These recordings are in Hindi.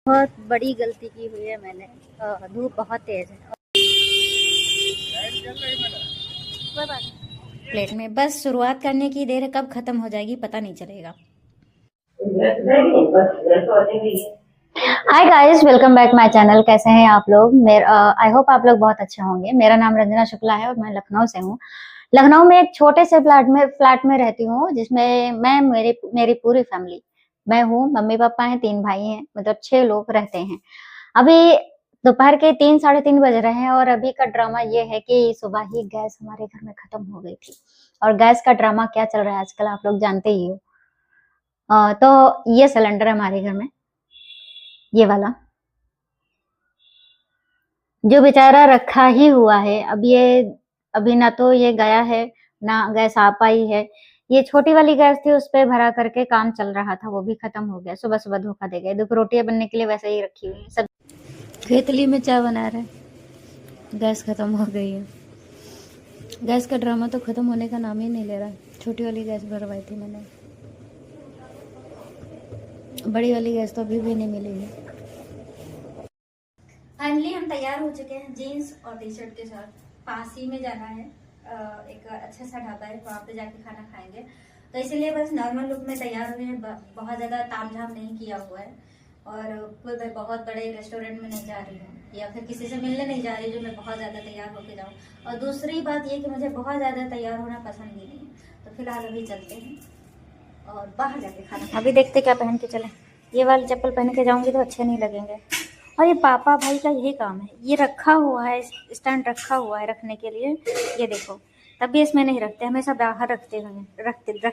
बहुत बड़ी गलती की हुई है मैंने। धूप बहुत तेज है। प्लेट में बस शुरुआत करने की देर है, कब खत्म हो जाएगी पता नहीं चलेगा। Hi guys, welcome back my channel. कैसे हैं आप लोग? आई होप आप लोग बहुत अच्छे होंगे। मेरा नाम रंजना शुक्ला है और मैं लखनऊ से हूँ। लखनऊ में एक छोटे से फ्लैट में रहती हूँ, जिसमें मैं मेरी पूरी फैमिली, मैं हूँ, मम्मी पापा हैं, 3 भाई हैं, मतलब 6 लोग रहते हैं। अभी दोपहर के 3 साढ़े 3 बज रहे हैं और अभी का ड्रामा ये है कि सुबह ही गैस हमारे घर में खत्म हो गई थी। और गैस का ड्रामा क्या चल रहा है आजकल आप लोग जानते ही हो। तो ये सिलेंडर है हमारे घर में, ये वाला, जो बेचारा रखा ही हुआ है। अभी ना तो ये गया है ना गैस आ पाई है। ये छोटी वाली गैस थी, उस पे भरा करके काम चल रहा था, वो भी खत्म हो गया। सुबह सुबह धोखा दे गए। देखो रोटियां बनने के लिए वैसे ही रखी हुई है। सब खेतली में चाय बना रहे, गैस खत्म हो गई है। गैस का ड्रामा तो खत्म होने का नाम ही नहीं ले रहा। छोटी वाली गैस भरवाई थी मैंने, बड़ी वाली गैस तो अभी भी नहीं मिली है। फाइनली हम तैयार हो चुके हैं जीन्स और टी शर्ट के साथ। पास ही में जाना है, एक अच्छा सा ढाबा है, वहाँ पे जाके खाना खाएंगे। तो इसीलिए बस नॉर्मल लुक में तैयार हुए हैं। बहुत ज़्यादा तामझाम नहीं किया हुआ है और कोई बहुत बड़े रेस्टोरेंट में नहीं जा रही हूँ या फिर किसी से मिलने नहीं जा रही जो मैं बहुत ज़्यादा तैयार होके जाऊँ। और दूसरी बात ये कि मुझे बहुत ज़्यादा तैयार होना पसंद भी नहीं है। तो फिलहाल अभी चलते हैं और बाहर जाके खाना। अभी देखते क्या पहन के चलें। ये वाली चप्पल पहन के जाऊँगी तो अच्छे नहीं लगेंगे। और ये पापा भाई का यही काम है, ये रखा हुआ है, स्टैंड रखा हुआ है रखने के लिए। ये देखो, तब भी इसमें नहीं रखते, हमेशा बाहर रख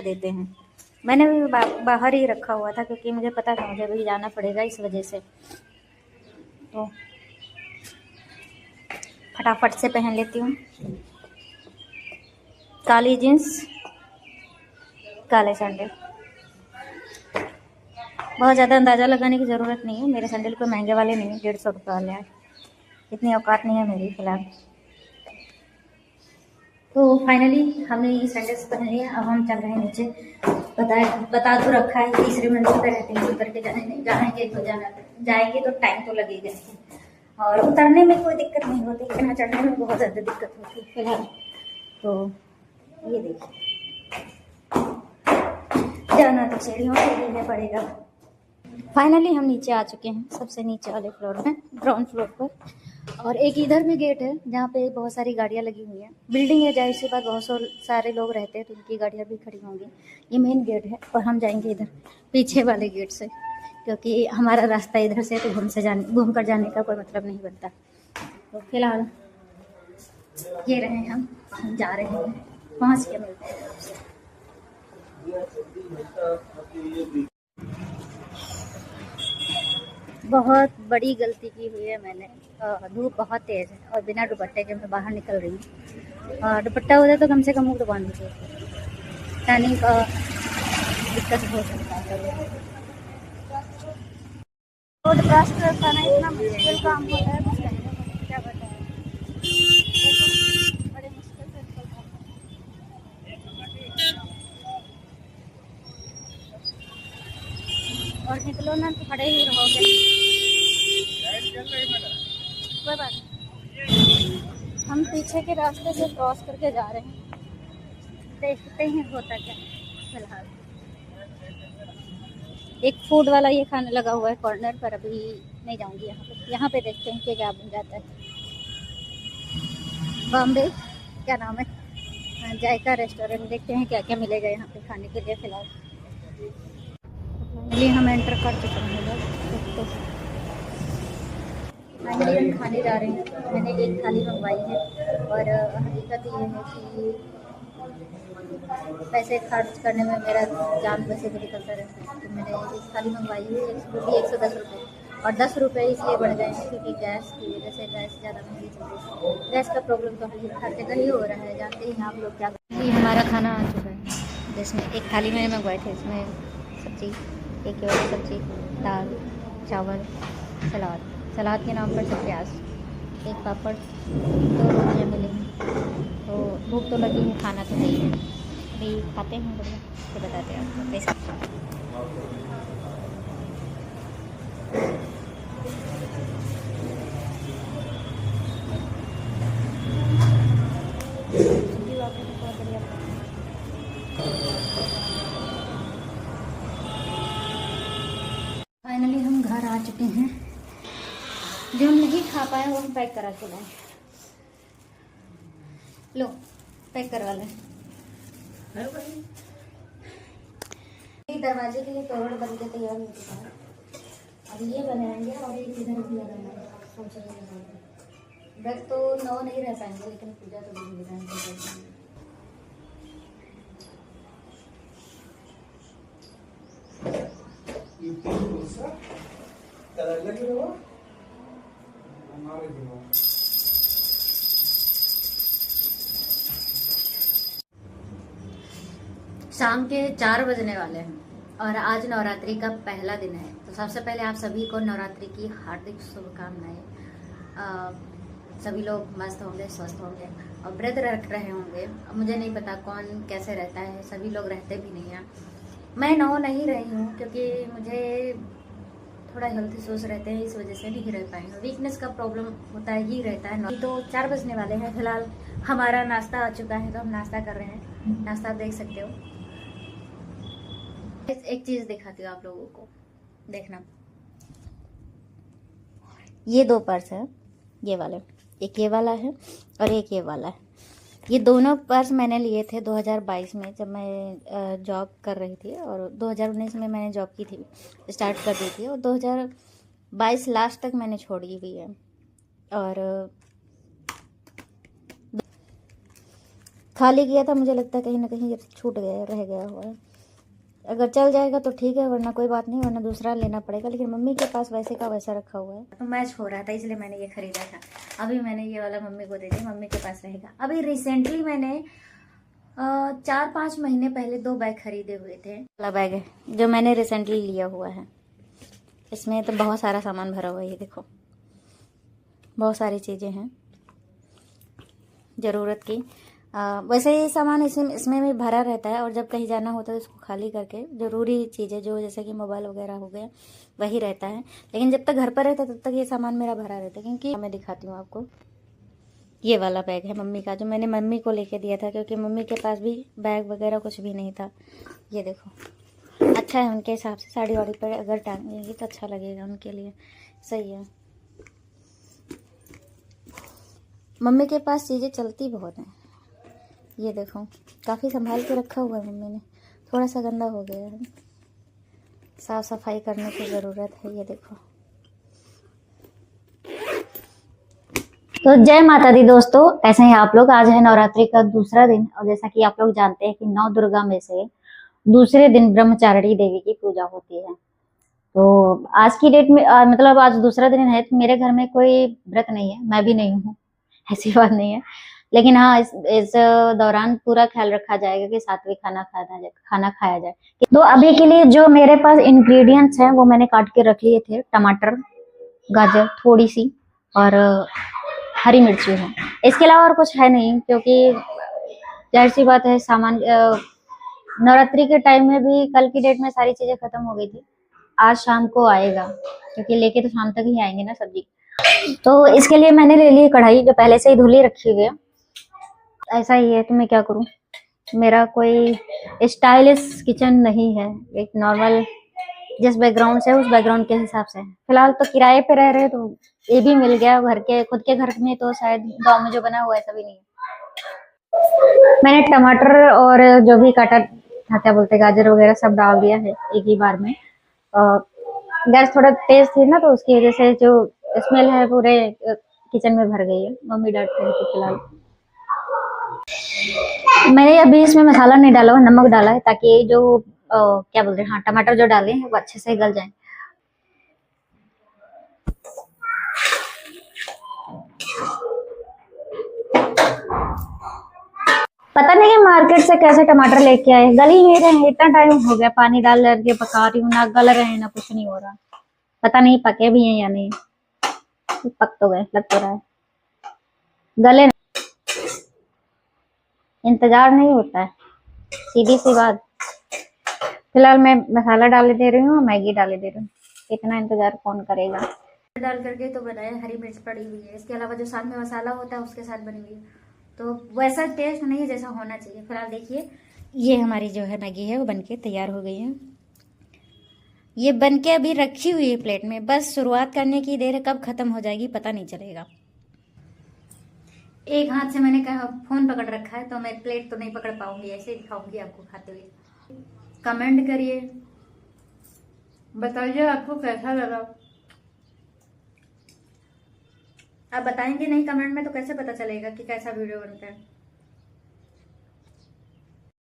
देते हैं। मैंने भी बाहर ही रखा हुआ था क्योंकि मुझे पता था मुझे भी जाना पड़ेगा, इस वजह से। तो फटाफट से पहन लेती हूँ। काली जीन्स, काले सैंडल। बहुत ज़्यादा अंदाज़ा लगाने की ज़रूरत नहीं है, मेरे सैंडल कोई महंगे वाले नहीं है, 150 रुपये वाले हैं। इतनी औकात नहीं है मेरी फिलहाल। तो फाइनली हमने ये सैंडल्स पहन लिया। अब हम चल रहे हैं नीचे। बता तो रखा है तीसरी मंजिल पर रहते हैं, उतर के जाएंगे तो टाइम तो लगेगा और उतरने में कोई दिक्कत नहीं होती, लेकिन चढ़ने में बहुत ज़्यादा दिक्कत होती है फिलहाल। तो ये देखिए, जाना तो सीढ़ियों से ही पड़ेगा। फाइनली हम नीचे आ चुके हैं, सबसे नीचे वाले फ्लोर में, ग्राउंड फ्लोर पर। और एक इधर भी गेट है जहाँ पे बहुत सारी गाड़ियाँ लगी हुई हैं। बिल्डिंग है, जाहिर सी बात, बहुत सारे लोग रहते हैं तो उनकी गाड़ियाँ भी खड़ी होंगी। ये मेन गेट है और हम जाएंगे इधर पीछे वाले गेट से, क्योंकि हमारा रास्ता इधर से तो घूम कर जाने का कोई मतलब नहीं बनता। तो फिलहाल ये रहे हम जा रहे हैं, पहुँच के मिलते हैं आपसे। बहुत बड़ी गलती की हुई है मैंने। धूप बहुत तेज़ है और बिना दुपट्टे के मैं बाहर निकल रही हूँ। दुपट्टा होता तो कम से कम मुँह तो बांध दीजिए, टर्निंग का दिक्कत हो सकता है। रोड क्रॉस करना इतना मुश्किल काम होता है, कुछ क्या बताएं। बड़े मुश्किल से निकलता है और निकलो ना तो खड़े ही रहोगे। कोई बात नहीं, हम पीछे के रास्ते से क्रॉस करके जा रहे हैं, देखते हैं होता क्या। फिलहाल एक फूड वाला ये खाने लगा हुआ है कॉर्नर पर, अभी नहीं जाऊंगी यहाँ पे देखते हैं कि क्या बन जाता है। बॉम्बे क्या नाम है, जायका रेस्टोरेंट। देखते हैं क्या क्या मिलेगा यहाँ पे खाने के लिए। फिलहाल फाइनली हम एंटर कर चुके हैं बस। फाइनली हम खाने जा रहे हैं। मैंने एक थाली मंगवाई है और हकीकत ये है कि पैसे खर्च करने में मेरा जान वैसे भी निकलता रहता है। तो मैंने एक थाली मंगवाई है, वो भी 110 रुपये। और 10 रुपये इसलिए बढ़ गए हैं क्योंकि गैस की वजह से गैस ज़्यादा महंगी चल रही है। गैस का प्रॉब्लम तो हर जगह ही हो रहा है, जानते ही आप लोग क्या। ये हमारा खाना आ चुका है, जिसमें एक थाली मैंने मंगवाई थी, इसमें सब्ज़ी, एक वाली सब्ज़ी, दाल, चावल, सलाद के नाम पर सब प्याज, एक पापड़, 2 रोटियाँ मिलेंगी। तो भूख तो लगी है, खाना तो नहीं है, अभी खाते हैं बढ़िया तो बताते हैं आपको कैसा। बाहर आ चुके हैं। जो नहीं खा पाए वो हम पैक करा के लाए। लो पैक करवा लें। दरवाजे के लिए कवर बन के तैयार हो चुका है। अब ये बनाएंगे और एक इधर भी लगाना सोच रहे हैं। इधर तो 9 नहीं रह पाएंगे, लेकिन पूजा तो भी रहेंगे। शाम के 4 बजने वाले हैं और आज नवरात्रि का पहला दिन है। तो सबसे पहले आप सभी को नवरात्रि की हार्दिक शुभकामनाएं। सभी लोग मस्त होंगे, स्वस्थ होंगे और व्रत रख रहे होंगे। अब मुझे नहीं पता कौन कैसे रहता है, सभी लोग रहते भी नहीं हैं। मैं नहीं रही हूँ क्योंकि मुझे थोड़ा हेल्थ इश्यूज रहते हैं, इस वजह से नहीं रह पाएंगे। वीकनेस का प्रॉब्लम होता ही रहता है। तो 4 बजने वाले हैं। फिलहाल हमारा नाश्ता आ चुका है तो हम नाश्ता कर रहे हैं। नाश्ता देख सकते हो। एक चीज दिखाती हूँ आप लोगों को, देखना। ये 2 पर्स है, ये वाले, एक ये वाला है और एक ये वाला है। ये दोनों पर्स मैंने लिए थे 2022 में जब मैं जॉब कर रही थी, और 2019 में मैंने जॉब की थी, स्टार्ट कर दी थी, और 2022 लास्ट तक मैंने छोड़ी हुई है। और खाली किया था, मुझे लगता है कहीं ना कहीं छूट गया, रह गया हुआ है। अगर चल जाएगा तो ठीक है, वरना कोई बात नहीं, वरना दूसरा लेना पड़ेगा। लेकिन मम्मी के पास वैसे का वैसा रखा हुआ है, तो मैच हो रहा था, इसलिए मैंने ये खरीदा था। अभी मैंने ये वाला मम्मी को दे दिया, मम्मी के पास रहेगा। अभी रिसेंटली मैंने 4-5 महीने पहले 2 बैग खरीदे हुए थे। वाला बैग है जो मैंने रिसेंटली लिया हुआ है। इसमें तो बहुत सारा सामान भरा हुआ है, ये देखो, बहुत सारी चीज़ें हैं ज़रूरत की। वैसे ये सामान इसमें भी भरा रहता है, और जब कहीं जाना होता है तो इसको खाली करके ज़रूरी चीज़ें जो जैसे कि मोबाइल वगैरह हो गया वही रहता है। लेकिन जब तक घर पर रहता है तब तक ये सामान मेरा भरा रहता है। क्योंकि मैं दिखाती हूँ आपको, ये वाला बैग है मम्मी का, जो मैंने मम्मी को लेके दिया था, क्योंकि मम्मी के पास भी बैग वगैरह कुछ भी नहीं था। ये देखो, अच्छा है उनके हिसाब से, साड़ी वाड़ी पर अगर टांगेंगी तो अच्छा लगेगा उनके लिए, सही है। मम्मी के पास चीज़ें चलती बहुत हैं। ये देखो, काफ़ी संभाल के रखा हुआ है मम्मी ने, थोड़ा सा गंदा हो गया है, साफ सफाई करने की ज़रूरत है। ये देखो। तो जय माता दी दोस्तों, कैसे हैं आप लोग। आज है नवरात्रि का दूसरा दिन, और जैसा कि आप लोग जानते हैं कि 9 दुर्गा में से दूसरे दिन ब्रह्मचारिणी देवी की पूजा होती है। तो आज की डेट में मतलब आज दूसरा दिन है, तो मेरे घर में कोई व्रत नहीं है, मैं भी नहीं हूँ, ऐसी बात नहीं है। लेकिन हाँ, इस दौरान पूरा ख्याल रखा जाएगा कि सात्विक खाना खाया जाए। तो अभी के लिए जो मेरे पास इंग्रेडिएंट्स हैं वो मैंने काट के रख लिए थे। टमाटर, गाजर थोड़ी सी, और हरी मिर्ची है। इसके अलावा और कुछ है नहीं, क्योंकि जाहिर सी बात है, सामान नवरात्रि के टाइम में भी कल की डेट में सारी चीजें खत्म हो गई थी। आज शाम को आएगा, क्योंकि लेके तो शाम तक ही आएंगे ना सब्जी। तो इसके लिए मैंने ले ली कढ़ाई, जो पहले से ही धुली रखी हुई है। ऐसा ही है, तो मैं क्या करूं, मेरा कोई स्टाइलिश किचन नहीं है, एक नॉर्मल जिस बैकग्राउंड से उस बैकग्राउंड के हिसाब से। फिलहाल तो किराए पे रह रहे, तो ये भी मिल गया। घर के खुद के घर में तो शायद गांव में जो बना हुआ ऐसा भी नहीं है। मैंने टमाटर और जो भी काटा था, क्या बोलते, गाजर वगैरह सब डाल दिया है एक ही बार में। गैस थोड़ा तेज थी ना, तो उसकी वजह से जो स्मेल है पूरे किचन में भर गई है। मम्मी डांटती है। तो फिलहाल मैंने अभी इसमें मसाला नहीं डाला हुआ, नमक डाला है, ताकि जो क्या बोलते हैं, हाँ, टमाटर जो डाले हैं वो अच्छे से गल जाए। पता नहीं कि मार्केट से कैसे टमाटर लेके आए, गल ही नहीं रहे। इतना टाइम हो गया पानी डाल करके पका रही हूँ, ना गल रहे हैं ना कुछ नहीं हो रहा। पता नहीं पके भी हैं या नहीं। पक तो गए, लग तो रहा है, गले इंतजार नहीं होता है, सीधी सी बात। फिलहाल मैं मसाला डाल दे रही हूँ, मैगी डाल दे रही हूँ, इतना इंतजार कौन करेगा। डाल करके तो बनाया, हरी मिर्च पड़ी हुई है। इसके अलावा जो साथ में मसाला होता है उसके साथ बनी हुई है, तो वैसा टेस्ट नहीं है जैसा होना चाहिए। फिलहाल देखिए, ये हमारी जो है मैगी है वो बनके तैयार हो गई है। ये बन के अभी रखी हुई है प्लेट में, बस शुरुआत करने की देर है, कब खत्म हो जाएगी पता नहीं चलेगा। एक हाथ से मैंने कहा फोन पकड़ रखा है तो मैं प्लेट तो नहीं पकड़ पाऊंगी, ऐसे ही दिखाऊंगी आपको खाते हुए। कमेंट करिए, बताइए आपको कैसा लगा। आप बताएंगे नहीं कमेंट में तो कैसे पता चलेगा कि कैसा वीडियो बनता है।